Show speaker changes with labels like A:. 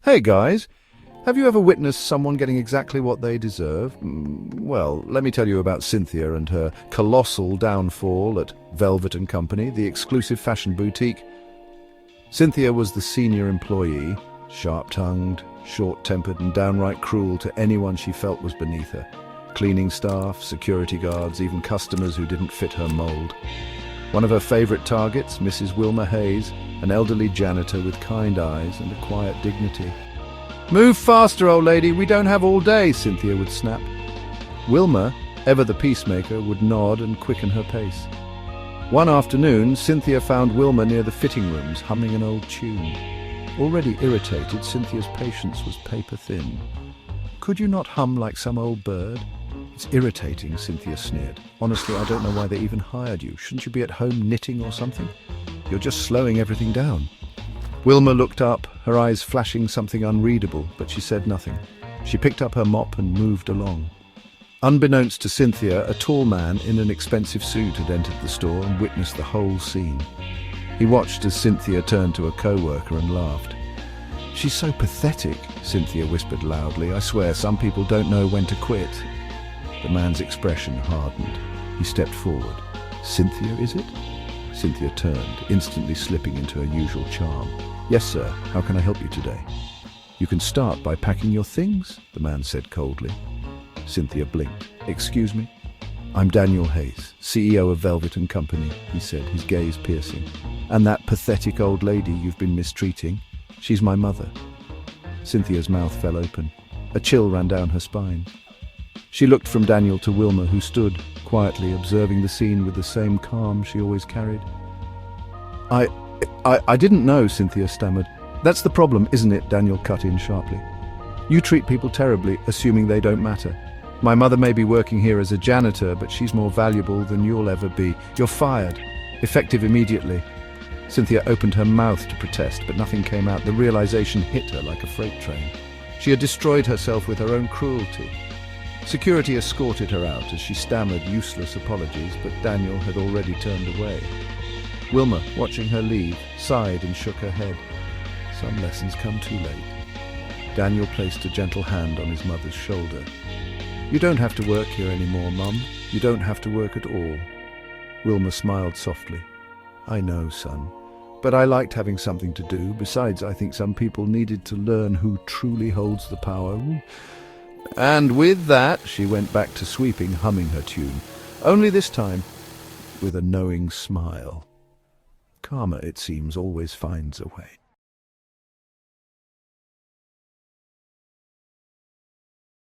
A: Hey guys, have you ever witnessed someone getting exactly what they deserve? Well, let me tell you about Cynthia and her colossal downfall at Velvet & Company, the exclusive fashion boutique. Cynthia was the senior employee, sharp-tongued, short-tempered and downright cruel to anyone she felt was beneath her. Cleaning staff, security guards, even customers who didn't fit her mold. One of her favorite targets, Mrs. Wilma Hayes, an elderly janitor with kind eyes and a quiet dignity. "Move faster, old lady, we don't have all day," Cynthia would snap. Wilma, ever the peacemaker, would nod and quicken her pace. One afternoon, Cynthia found Wilma near the fitting rooms, humming an old tune. Already irritated, Cynthia's patience was paper-thin. "Could you not hum like some old bird?" "It's irritating," Cynthia sneered. "Honestly, I don't know why they even hired you. Shouldn't you be at home knitting or something? You're just slowing everything down." Wilma looked up, her eyes flashing something unreadable, but she said nothing. She picked up her mop and moved along. Unbeknownst to Cynthia, a tall man in an expensive suit had entered the store and witnessed the whole scene. He watched as Cynthia turned to a co-worker and laughed. "She's so pathetic," Cynthia whispered loudly. "I swear, some people don't know when to quit." The man's expression hardened. He stepped forward. "Cynthia, is it?" Cynthia turned, instantly slipping into her usual charm. "Yes, sir. How can I help you today?" "You can start by packing your things," the man said coldly. Cynthia blinked. "Excuse me?" "I'm Daniel Hayes, CEO of Velvet & Company," he said, his gaze piercing. "And that pathetic old lady you've been mistreating, she's my mother." Cynthia's mouth fell open. A chill ran down her spine. She looked from Daniel to Wilma, who stood, quietly observing the scene with the same calm she always carried. I didn't know," Cynthia stammered. "That's the problem, isn't it?" Daniel cut in sharply. "You treat people terribly, assuming they don't matter. My mother may be working here as a janitor, but she's more valuable than you'll ever be. You're fired. Effective immediately." Cynthia opened her mouth to protest, but nothing came out. The realization hit her like a freight train. She had destroyed herself with her own cruelty. Security escorted her out as she stammered useless apologies, but Daniel had already turned away. Wilma, watching her leave, sighed and shook her head. Some lessons come too late. Daniel placed a gentle hand on his mother's shoulder. "You don't have to work here anymore, Mum. You don't have to work at all." Wilma smiled softly. "I know, son. But I liked having something to do. Besides, I think some people needed to learn who truly holds the power." And with that, she went back to sweeping, humming her tune, only this time with a knowing smile. Karma, it seems, always finds a way.